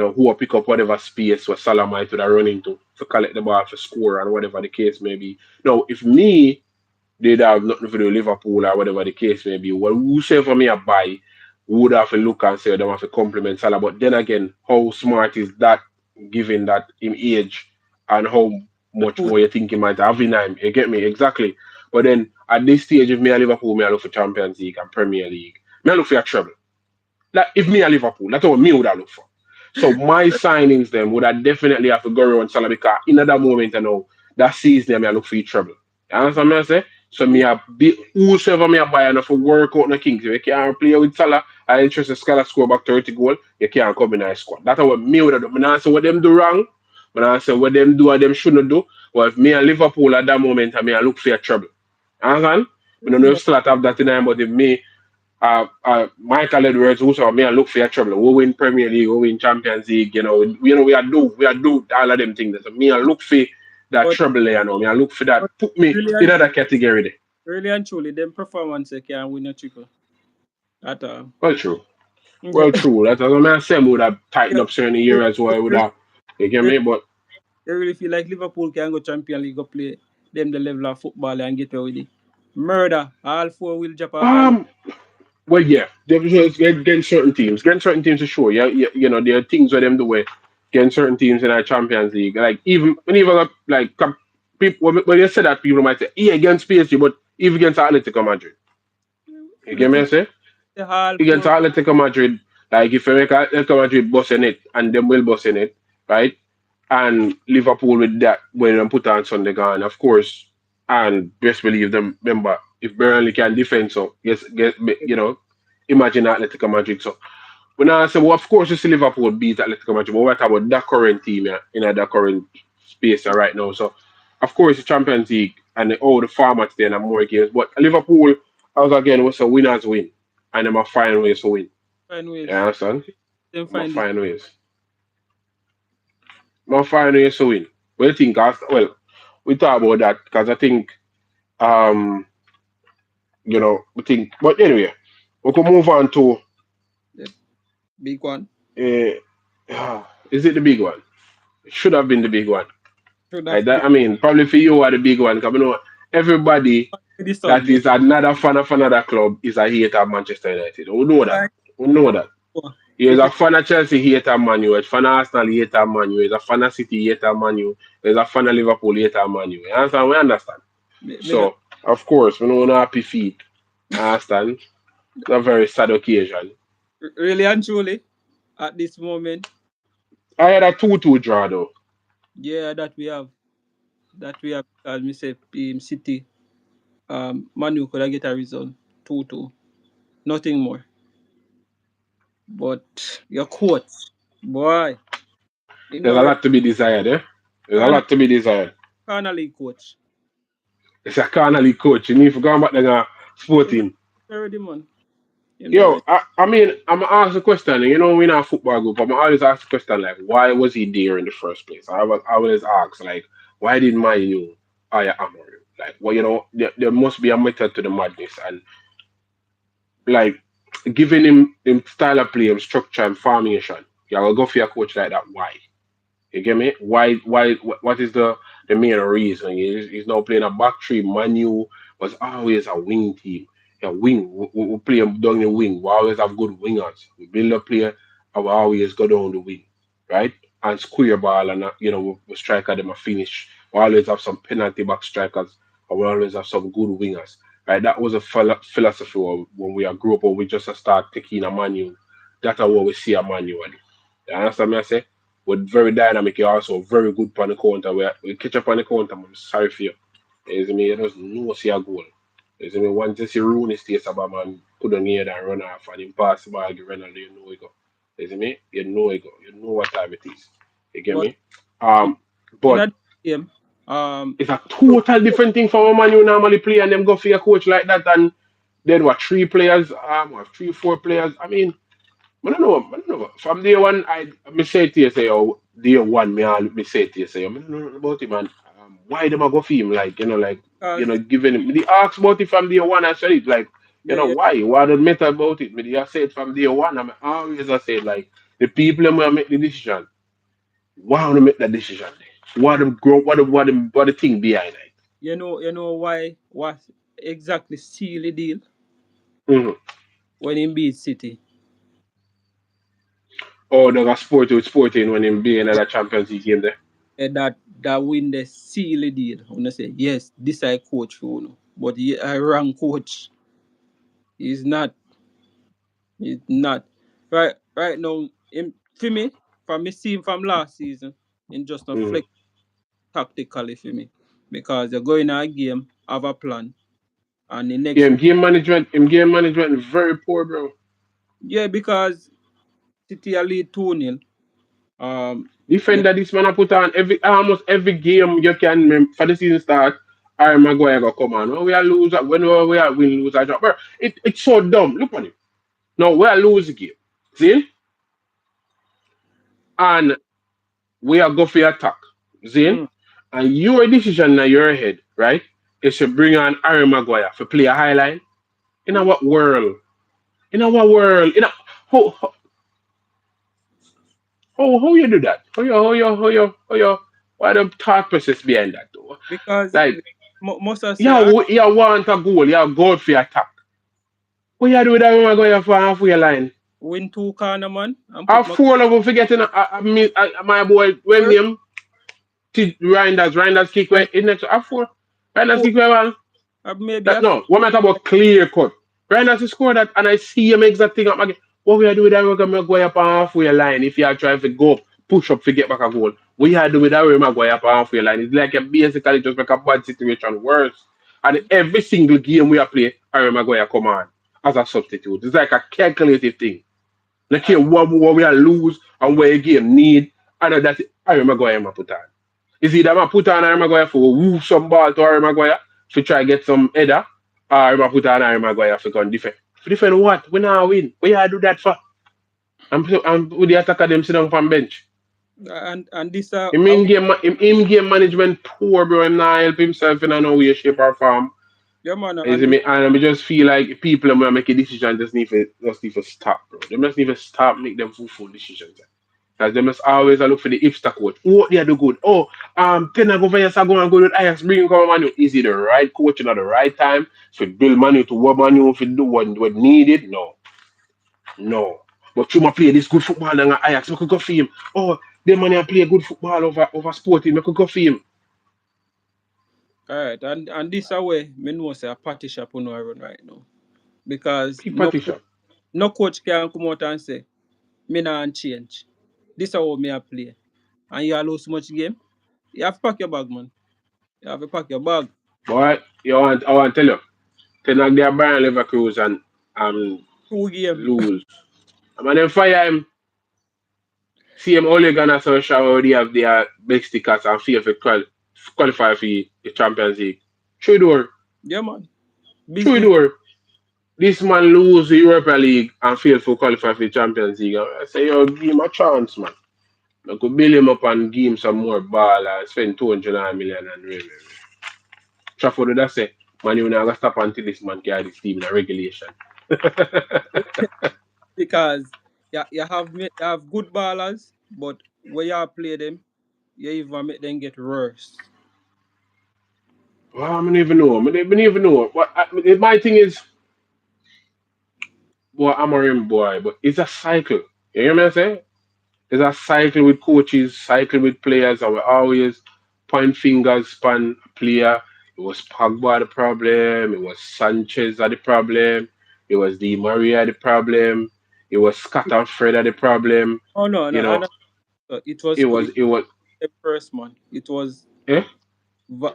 who will pick up whatever space where Salah might would have run into to collect the ball for score and whatever the case may be. Now, if me did have nothing to do with Liverpool or whatever the case may be, well, whosoever me a buy would have to look and say they have to compliment Salah. But then again, how smart is that given that in age and how The much two more you think he might have in him? You get me? Exactly. But then at this stage, if me a Liverpool, me I look for Champions League and Premier League. Me I look for a treble. Like if me a Liverpool, that's what me would have looked for. So my signings them would have definitely have to go around Salah because in that moment I know that season me I look for each trouble. You understand me I say? So me yeah, a be whosoever me a buy enough for work out the kings. If you can't play with Salah, I interest the Salah score back 30 goal, you can't come in a squad. That's what me would have done. Me not say what them do wrong. But I say what them do and them shouldn't do. But if me and Liverpool at that moment I mean I look for a trouble. You understand? We don't know yeah. if Salah have that in mind, but if me Michael Edwards also me and look for your trouble. We win Premier League, we win Champions League, we are do all of them things. So me and look for that But, trouble there, me I look for that. but Put me really in and that category there. really and truly, them performance they can win a triple at all. Well true. Yeah, Well true. That's what I say would have tightened yeah. up certain You areas where I would really, have you get you me? But really feel like Liverpool can go Champion League go play them the level of football and get away with it. Murder. All four will drop off and um well yeah, there's getting certain teams. Getting certain teams to show. Yeah, there are things where them do way getting certain teams in our Champions League. Like even like people when you say that people might say, yeah, against PSG, but even against Atletico Madrid. You get look me I at say? the all Against four. Atletico Madrid, like if you make Atletico Madrid bust in it and them will bust in it, right? And Liverpool with that when them put on Sunday gone, of course, and best believe them. Remember, if Burnley can defend, so yes, imagine Atletico Madrid. So when I say, well, of course, you see Liverpool beat Atletico Madrid, but what about that current team in that current space right now? So, of course, the Champions League and all the formats there and more games, but Liverpool, as again, was a winners win, and them a find ways to win. Find You ways. understand? Them I'm a find it. find ways. I'm a find ways to win. What do you think? Well, we talk about that because I think, um, we think. But anyway, we can move on to. The big one. Is it the big one? It should have been the big one. Should Like have been that, I mean, probably for you are the big one. Because everybody the that Sunday. is another fan of another club is a hater of Manchester United. We know that. Like, We know that. He is if a it, fan of Chelsea, hater of Man U. He's a fan of Arsenal, hater of Man U. He's a fan of City, hater of Man U. He's a fan of Liverpool, hater of Man U. You understand? We understand. me not So, of course, we know no happy feet. Understand? It's a very sad occasion. really and truly at this moment, I had a 2-2 draw, though. yeah, that we have as me say City Manu could I get a result 2-2. Nothing more. But your coach, boy, him There's a not lot to be desired, eh? There's a corner lot to be desired. corner league coach. It's a carnally coach. You need to go back to Him sporting. already man. Him Yo, already I mean, I'm gonna ask the question. In our football group, I'm always ask the question like, why was he there in the first place? I always ask like, why did Man U hire Amorim? Like, well, there must be a method to the madness, and like giving him style of play, him structure, and formation. You will go for a coach like that. Why? You get me? Why? Why? What is the main reason? He's now playing a back three. Manu was always a wing team. Yeah, wing. We play down the wing. We always have good wingers. We build a player, and we always go down the wing, right? And square ball, and we striker them a finish. We always have some penalty back strikers, and we always have some good wingers. Right? That was a philosophy when we grew up. When we just start taking a manu. That's what we see a manually. You understand me? I say with very dynamic, you're also very good on the counter. We catch up on the counter, I'm sorry for you. You see me, you just know see a goal. You see me, once you see Rooney stays about man, put on here and run off and him pass the ball, give Ronaldo, you know he go. You see me? You know he go. You know what time it is. You get but me? in, Um, in but that game, it's a so total different thing from a man you normally play and them go for your coach like that and then what three players, what, three, four players. I mean, I don't know. I don't know. From day one, me say to you, say, oh, day one, me say to you, say, I don't know nothing about him, man. Why them a go for him? Like, because giving him. The ask about it from day one, I said it, like, yeah, yeah, why? What the matter about it? Me, I say it from day one. I always I say, like, The people that will make the decision, why want to make that decision? What the grow? What the thing behind it? You know why what exactly seal the deal Mm-hmm. when he beat City. Oh, they got sporty with sporting when him being at Yeah, a Champions League game there. that win the seal the deal. When I say yes, this I coach for you, but I wrong coach. He's not. He's not. Right now, him for me, from me see him from last season, in just a Mm-hmm. flex tactically for me. Because you're going a game, have a plan, and the Yeah, next week. him game management is very poor, bro. Yeah, because City are lead 2-0. Yeah, Defender this man I put on every almost every game you can for the season start. Harry Maguire go come on. When we are lose, when we are win, lose, I drop. Bro, it's so dumb. Look at it. No, we are lose the game. See? And we are go for attack. See? mm, And your decision in your head, right, is to bring on Harry Maguire to play a high line. In our world. In our world. How, how, how you do that? Why the thought process behind that though? because Like, most of say, you want a goal, you go for attack. What you do with that Maguire for halfway line? win two corner man and I put my four of them forgetting my boy when first name Reinders kick where and in next I four Reinders four, kick where one. maybe That a no, what matter about clear cut. Reinders to score that and I see him exact thing up again. What we are doing with that Maguire for halfway line if you are trying to go push up to get back a goal? What you are doing with that Maguire for halfway line? It's like you basically just make a bad situation worse. And every single game we are play, Harry Maguire come on as a substitute. It's like a calculated thing. Like uh, here, what we are lose and where a game need, and that's Harry Maguire ma put on. Is either ma put on Harry Maguire for woo some ball to Harry Maguire to try get some header, or ma put on Harry Maguire for gun defend. For defend what? We now win. What you do that for? And with the attacker them sit down from bench. and this Him game management poor, bro. Him not help himself in no way, shape or form. yeah man Is and it this me? And I just feel like people when make a decision just need to stop, bro. They just need to stop make them full decisions. Because they must always look for the hipster coach. Oh, they do good. Oh, ten go for yes, I go and go with Ajax, bring come Manu. Is he the right coach at the right time? Should build Manu to what Manu if do what needed? No, no. But you might play this good football and Ajax, we could go for him. Oh, the man play good football over sporting, we could go for him. all right and this way me know say a party shop on run right now because Keep Patricia. no coach can come out and say me not change. This is how me a play. And you lose so much game. You have to pack your bag, man. You have to pack your bag. Boy, I want to tell you. Ten like they are Bayern Leverkusen and um, 2 game. lose. And then fire him. See him only gonna social already have their big stickers and fear for qualify for the Champions League. True door. Yeah, man. True Business. door. This man lose the Europa League and fail for qualify for the Champions League. I say, yo, give him a chance, man. I could build him up and give him some more ball and spend 200 million and really. Trafford would have say, man, you not gonna stop until this man carry this team in a regulation. Because you have good ballers, but when you play them, you even make them get worse. Well, I don't even know. I don't even know. My thing is, boy, I'm a rim boy, but it's a cycle. You hear me say? It's a cycle with coaches, cycle with players, and we always point fingers upon a player. It was Pogba the problem, it was Sanchez the problem, it was Di Maria the problem, it was Scott and Fred the problem. Oh no, no, You know, it was it was it was the first man. eh?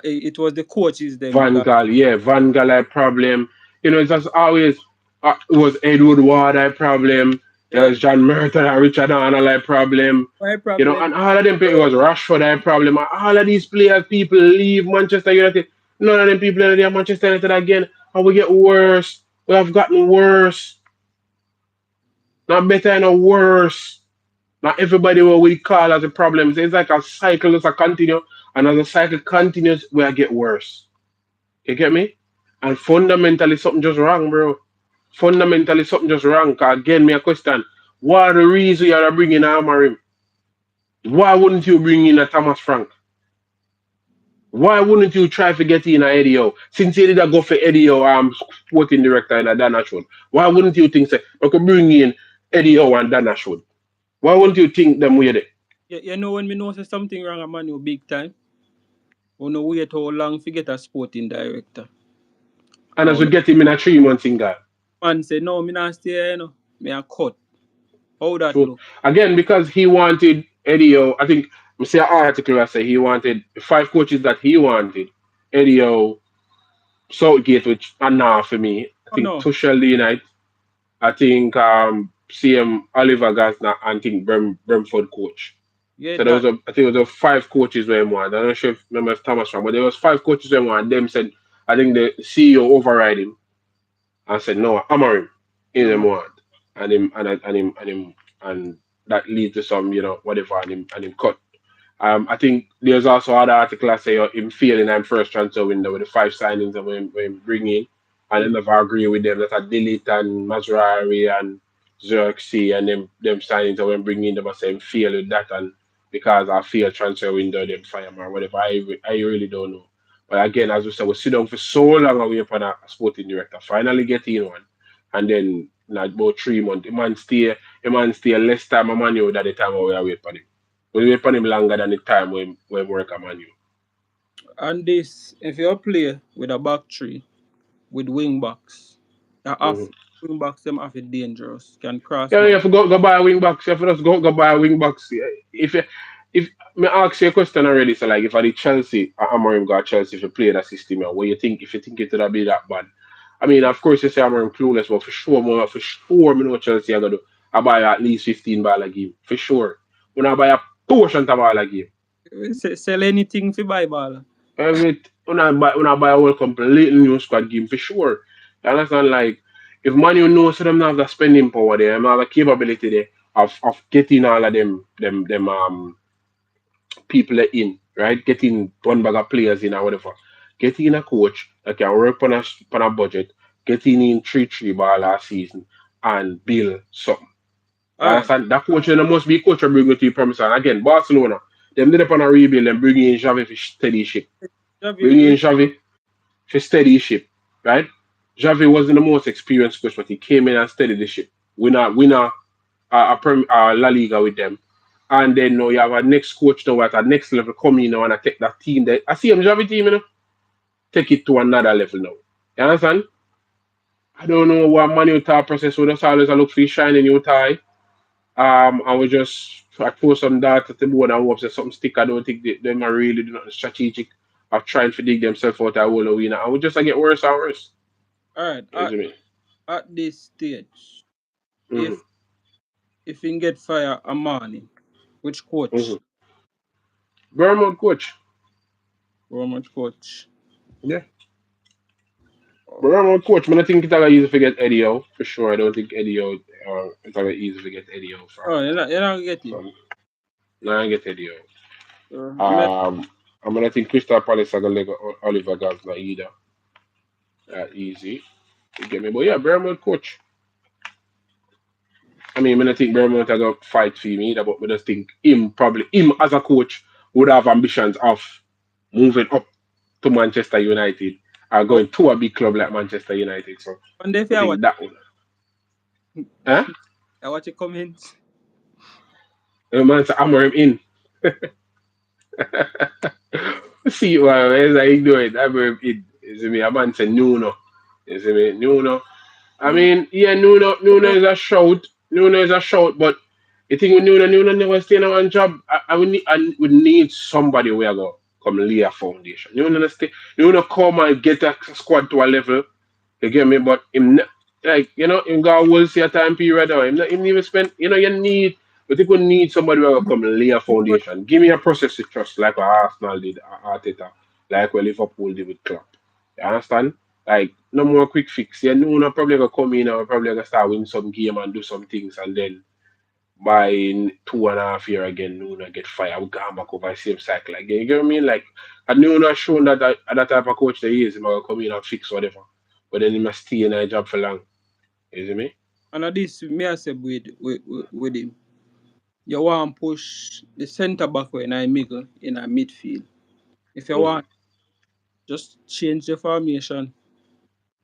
It was the coaches them Van because Gaal, yeah, Van Gaal had problem. It's just always it was Edward Ward had problem. There yeah, was John Merton and Richard Arnold had problem. my problem. And all of them it was Rashford had problem. And all of these players, people leave Manchester United. None of them people are there Manchester United again. And we get worse. We have gotten worse. Not better, no worse. Not everybody what we call as a problem. So it's like a cycle, it's a continue. And as the cycle continues, we get worse. You get me? And fundamentally something just wrong, bro. Fundamentally something just wrong. 'Cause again, me a question. What are the reason you are bringing Amarim? Why wouldn't you bring in a Thomas Frank? Why wouldn't you try to get in a Eddie O? Since you did a go for Eddie O, sporting director in a Dana show. Why wouldn't you think say I could bring in Eddie O and Dana show? Why wouldn't you think them way there? You know when me know say something wrong at Man U big time, we no wait how long to get a sporting director. And as And we when get him in a 3 month single. man say no, me not stay here, you know. Me a cut. How that True. look? Again, because he wanted Eddie O, I think we see an article that say he wanted five coaches that he wanted. Eddie O, Southgate, which are now for me. I Oh think no. Tuchel Leonite. I think CM Oliver Gardner and I think Brentford coach. Yeah So there was that. I think there was five coaches where he wanted. I'm not sure if remember if Thomas wrong, but there was five coaches where he wanted. Them said I think the CEO override him and said no, Amorim in No them man. want. And that leads to some, whatever and him cut. I think there's also other article that say him failing in first transfer window with the five signings that we bring in, and I Mm. never agree with them that are Delete and Mazrari and Xerxes and them signings that we bring in them I say him fail with that and because I feel transfer window them fire him or whatever. I really don't know. But again, as we said, we sit down for so long away upon a sporting director. Finally get in one, and then like about 3 months, the man stay less time a man you than the time we wait for him. We wait for him longer than the time when work a man you. And this, if you play with a back three with wing backs, you have Mm-hmm. wing backs them have it dangerous. Can cross Yeah, you man. have to go buy a wing box. You have to just go buy a wing box. Yeah. If me ask you a question already, so like if I did Chelsea, Amorim got Chelsea if you play that system, yeah, what you think if you think it would be that bad? I mean, of course you say Amorim clueless, but for sure, me know Chelsea are gonna do. I buy at least 15 ball a game for sure. When I buy a portion of ball a game, Sell anything for buy ball. when I buy a whole completely new squad game for sure. You understand? Like if Man U knows so them not have the spending power there, them have the capability there of getting all of them people in, right? Getting one bag of players in or whatever. Getting a coach that can work on a budget, getting in 3-3 ball last season and build something. You Alright. understand? That coach then must be coach and bring it to you promise. And again, Barcelona, them did up on a rebuild and bring in Xavi for steady ship. Javi, Bring in Xavi for steady ship, right? Javi wasn't the most experienced coach, but he came in and steadied the ship. Winner, La Liga with them. And then now you have a next coach now at a next level coming in now and I take that team that I see him Javi team, take it to another level now. You understand? I don't know what Man Utah process would just always look for shining new tie. I will just I post some data to the board and hope that something stick. I don't think them are really do nothing strategic of trying to dig themselves out of a hole arena. I would just get worse and worse. alright. You see me? At this stage, Mm-hmm. if you get fire a morning, which Mm-hmm. coach? Vermont coach. Roman coach. Yeah. Oh, Vermont coach. Man, I think it's gonna easy to get Eddie O for sure. I don't think Eddie O it's gonna easy to get Eddie O oh you're not get him. from no, I get Eddie O. Me, I mean I think Crystal Palace are gonna let Oliver Gardner either. Easy. You get me? But yeah, Vermont coach. I mean, I think Bournemouth are going to fight for him either, but I just think him as a coach would have ambitions of moving up to Manchester United or I going to a big club like Manchester United. So wonder if I I think watch, that would. Huh? I watch a comments. Man, so Amorim in. See, well, as I ignore it, Amorim in. You see me? A man say Nuno. You see me? Nuno. I No, mean, yeah, Nuno no. is a shout. Nuno is a shout, but the thing with Nuno never stay in one job. I would need somebody where go come lay a foundation. Nuno come and get a squad to a level. You get me? But like him got a whole see a time period. Or him even spend. You need. But you could need somebody where go come lay a foundation. Give me a process to trust, like what Arsenal did, Arteta, like what Liverpool did with Klopp. You understand? Like no more quick fix. Yeah, Nuno probably gonna come in and probably gonna start win some game and do some things, and then by 2.5 year again, Nuno get fired. We come back over the same cycle again. You get what I mean? Like, and Nuno has shown that type of coach that he is, he might come in and fix whatever. But then he must stay in a job for long. You see me? And at this, me I say with him, you want to push the centre back in a middle in a midfield. If you Mm. want, just change the formation.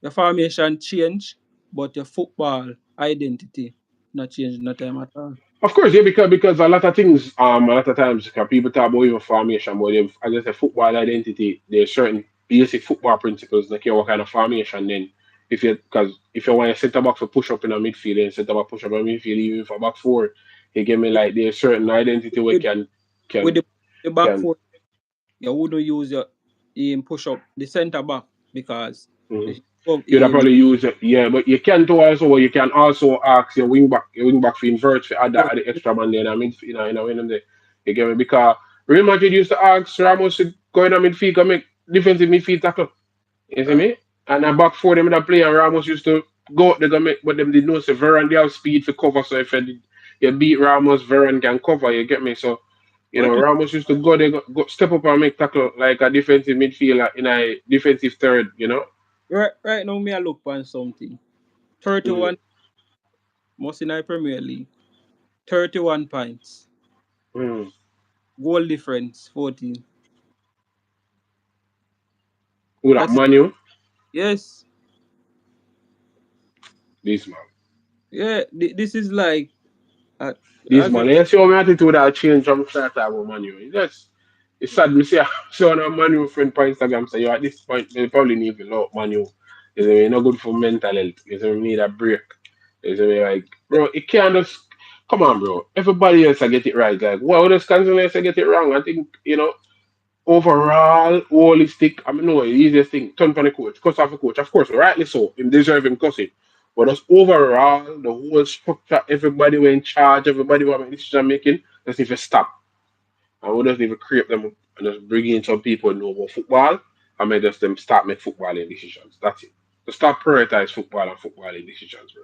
The formation change, but your football identity not change no time at all. Of course, yeah, because a lot of things, a lot of times, because people talk about even formation, but if, as I said, football identity, there's certain basic football principles, like what kind of formation. Then, because if you want a centre back to push up in a midfield, and centre back push up in a midfield, even for back four, you give me like there's certain identity where With with can the back can. foot, you wouldn't use your him push up the centre back because Mhm. if you go You'd have him probably use it, yeah, but you can do also, or you can also ask your wing back to invert to add that at the extra man there. I mean, when them there, you get me? Because Real Madrid used to ask Ramos to go in a midfield and make defensive midfield tackle. You see right, me? And a back four them that play and Ramos used to go out there go make, but them did know say Veron they have speed for cover. So if you beat Ramos, Veron can cover. You get me? So right, Ramos used to go there, go step up and make tackle like a defensive midfielder in a defensive third. right now me I look on something. Mm. 31 most in the Premier League. 31 points. Mm. Goal difference 14. Who that That's Manu? yes. This man. Yeah, this is like uh, This as a, man. You see how my attitude that change from start time with Manu. It's sad me see so on a Manu friend on Instagram say you at this point they probably need to lock Manu. It's not good for mental health. It's need a break. It's like bro, it can't just come on bro. Everybody else I get it right. Like why others constantly else I get it wrong? I think, overall, holistic, I mean, no, the easiest thing, turn for the coach, cuss off the coach. Of course, rightly so, him deserve him cussing. But just overall, the whole structure, everybody were in charge, everybody were making decision making, just need to stop. And we just need to create them and just bring in some people who know about football and make just them start make footballing decisions. That's it. To start prioritize football and footballing decisions, bro.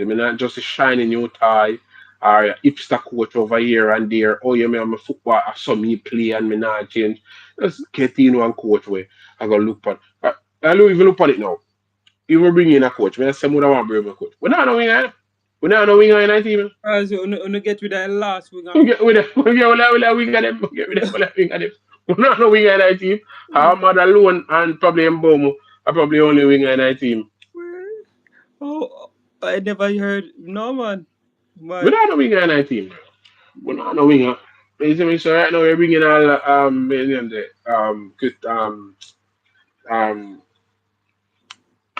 I mean, not just a shiny new tie or a hipster coach over here and there. Oh, yeah, me, I'm a football. I saw me play and me not change. Just get in one coach where I go look at. I don't even look at it now. You will bring in a coach. Me, I say, I want to bring in a coach. We're not knowing that. We're not knowing that team. as you get with that last week. We get with them. We get them. We get with them. We get them. We're not knowing that team. I'm alone and probably Mbomo are probably only wing in that team. Oh, I never heard. No man, We're my not knowing that team. We're not knowing her. You see me? So right now we're bringing all um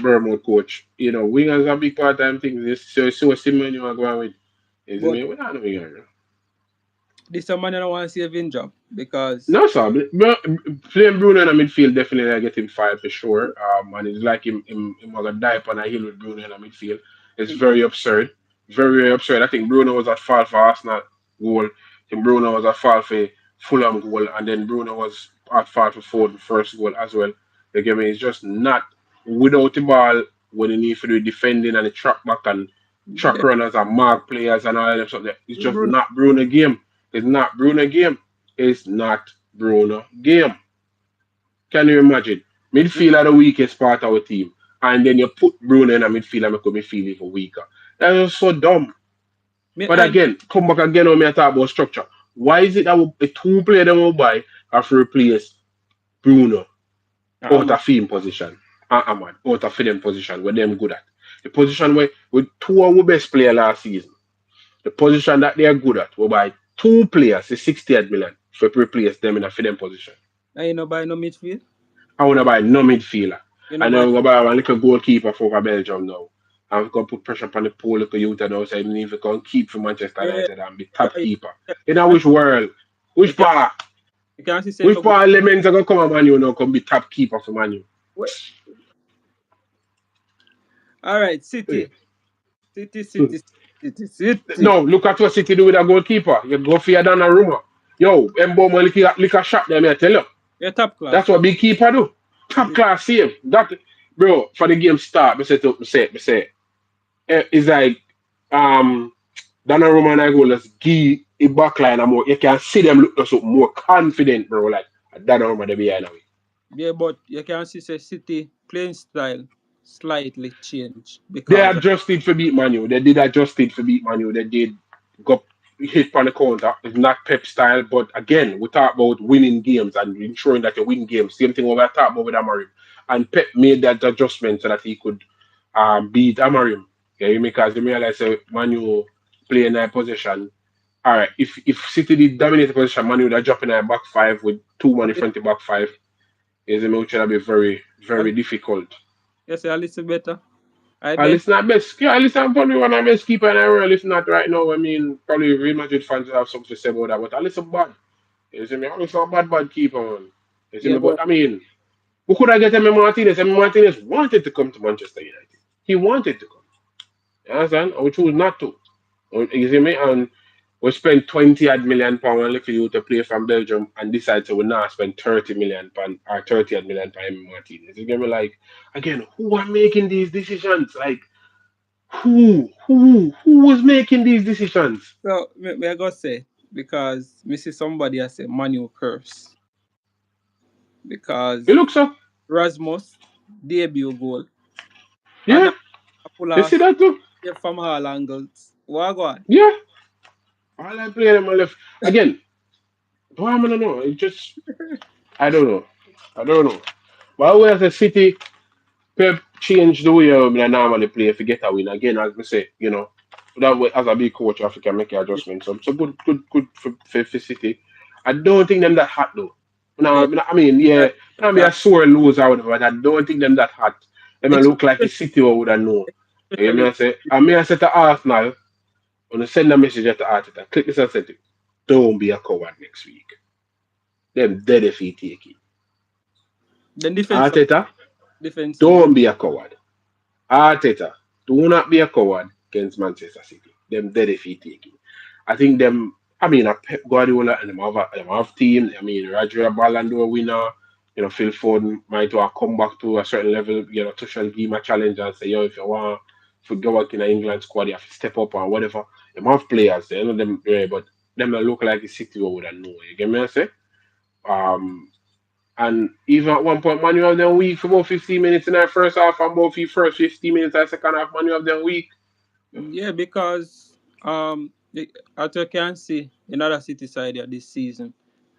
Burma coach. Wingers are big part time things. So similar you are going with. You see but me? We're not knowing her. this a man I don't want to see him job because No, sir. Playing Bruno in the midfield definitely I get him fired for sure. And it's like him gonna die upon a hill with Bruno in the midfield. It's him, very absurd. Very, very absurd. I think Bruno was at fault for Arsenal goal. I think Bruno was at fault for Fulham goal, and then Bruno was at fault for Ford first goal as well. You get me? It's just not without the ball when you need to do defending and the track back and track yeah, runners and mark players and all that stuff. It's just Bruno. not Bruno game. It's not Bruno game. It's not Bruno game. Can you imagine? Midfield are the weakest part of our team. And then you put Bruno in a midfield and make a midfield even weaker. That is so dumb. Me But I again, come back again when me talk about structure. Why is it that the two players that will buy have to replace Bruno out man. of film position and Ahmad out of film position where them good at? The position where with two of our best players last season, the position that they are good at, we buy two players, the 68 million, to replace them in a film position. I ain't no buy no midfield. I want to buy no midfielder. You know And then buy I'm going to buy one little goalkeeper for Belgium now. I'm going to put pressure on the poor little youth and also even if you can keep for Manchester yeah, United and be top you keeper. In a can't which world? you Which can't part? you can't see say Which no good. part elements are going to come on Man U now come be top keeper for Man U? Wait. All right, Yeah. City. No, look at what City do with a goalkeeper. You go for your Donnarumma. Yo, Mbomo lick a shot there, me I tell you. You're top That's class. what big keeper do. Top class save. That, bro, for the game start, me say, it's like, um, Donnarumma and I go, let's give a backline a more. You can see them look so more confident, bro. Like Donnarumma they behind away. Yeah, but you can see say City playing style. slightly change They because of, adjusted for beat Manu. They did adjusted for beat Manu. They did go hit on the counter. It's not Pep style, but again, we talk about winning games and ensuring that you win games. Same thing what we talk about with Amarim. And Pep made that adjustment so that he could beat Amarim. Yeah, because he realized that Manu play in that position. All right, if City did dominate the position, Manu would have dropped in a back five with two man in front of back five. Is which would be very, very difficult. yes, a little better. I At bet. least not best. Yeah, at least I'm probably one of the best keeper in the world. If not right now, I mean, probably Real Madrid fans have something to say about that. But at least I'm bad. You see me? At least I'm bad keeper, man. You see Yeah, me? but But I mean, who could I get Emmy Martinez? Emmy Martinez wanted to come to Manchester United. He wanted to come. You understand? And we chose not to. You see me? And we spent 20 odd million pound on little you to play from Belgium and decide to we now spend 30 million pound or 30 odd million pound Emmy Martinez. You get me? Like, again, who are making these decisions? Like, who was making these decisions? so me I go say because me see somebody as a manual curse It because looks so. Rasmus debut goal and Yeah, I pull you see off that too. from all angles. What go on? Yeah, all I play them on left again. Do I don't know? It just I don't know. I don't know. But we as a city, Pep changed the way I normally play if you get a win. Again, as we say, that way as a big coach, I can make adjustments. So good for City. I don't think them that hot though. Yeah, No, I mean, that, yeah, not be a that sore loser, or whatever, but I don't think them that hot. Them a look like a especially, City or would I know. You hear me? especially I say to Arsenal, when I send a message to Arteta, click this and send it. Don't be a coward next week. Them dead if he take it. the Arteta, defensive don't be a coward. Arteta, do not be a coward against Manchester City. Them dead if he take it. I think them. I mean, a Pep Guardiola and them have team. I mean, Roger a Ballon d'Or winner. Phil Foden might want to come back to a certain level. Tuchel give him a challenge and say, yo, if you want to go back in the England squad, you have to step up or whatever. Them have players. They know them, yeah, but them not look like the City over there. No, you get me? I say. Um, and even at one point, man, you have them weak for about 15 minutes in that first half, and about the first 15 minutes in the second half, man, you have them weak. yeah, because as you can see in other city side here this season,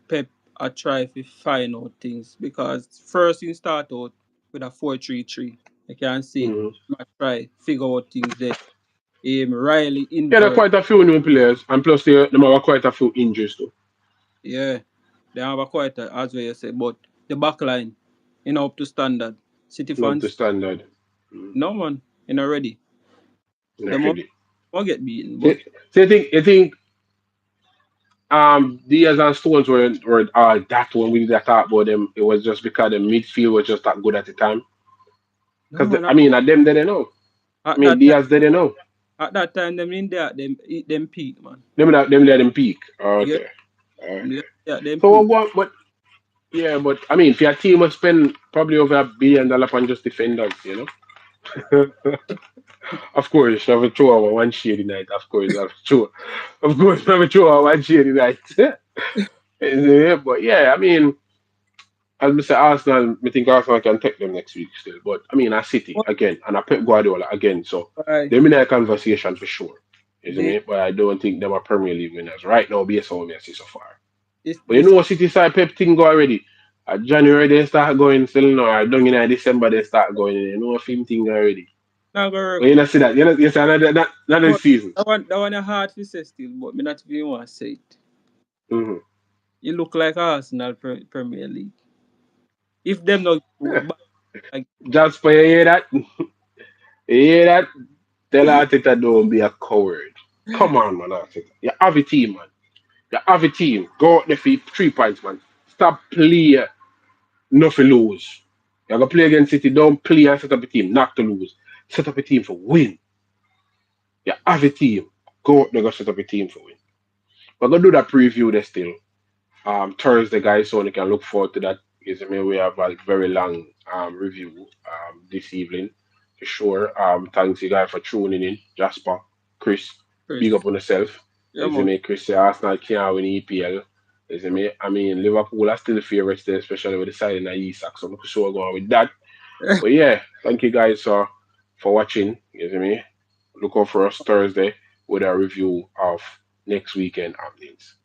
Pep I try to find out things because first you start out with a 4-3-3. I can see Mm-hmm. I try figure out things there. Riley Yeah, there are invert. quite a few new players, and plus they have quite a few injuries too. Yeah, they have a quite a, as well you say, but the back line, up to standard. City Up to fans, standard. Mm. no man, ready. The Not more really. get beaten, So, but so you think Diaz and Stones were that when we did talk about them, it was just because the midfield was just that good at the time. no Because man. I mean, at them they didn't know. I At mean, that time, Diaz didn't know. them in there, them peak, man. Them let them peak. Yeah, Okay. Okay. them So peak. what? Yeah, but I mean, for your team will spend probably over $1 billion on just defenders. Of course, I have a throw over one shady night. Of course, I have a throw. Of course, I have a throw over one shady night. Yeah, but yeah, I mean, as I say, Arsenal, I think Arsenal can take them next week still. But I mean, a City What again, and a Pep Guardiola again. So why they're in a conversation for sure. You see they me? But I don't think them are Premier League winners right now, based on what I see so far. But you this know, City side Pep thing go already. January they start going still now. I don't in December they start going. You know, film thing already. not gonna But work. you not see that. You see not this But season. that one a hard to say still, but me not even want to say it. Mm-hmm. You look like Arsenal Premier League. If them not go back like Jasper, you hear that? You hear that? Tell Arteta don't be a coward. Come on, man, Arteta. You have a team, man. You have a team. Go out there for 3 points, man. Stop play nothing lose. You're gonna play against City. Don't play and set up a team not to lose. Set up a team for win. You have a team. Go out there, go set up a team for win. We're gonna do that preview there still. Thursday, guys, so you can look forward to that. Because I mean, we have a very long review this evening for sure. Thanks you guys for tuning in, Jasper, Chris. Big Chris. up on yourself. Yeah Is it man. me, Chris? Say Arsenal can't win EPL. Is it me? I mean, Liverpool are still the favourites there, especially with the side in the East. So I'm sure going with that. But yeah, thank you guys for watching. You see me? Look out for us Thursday with a review of next weekend happenings.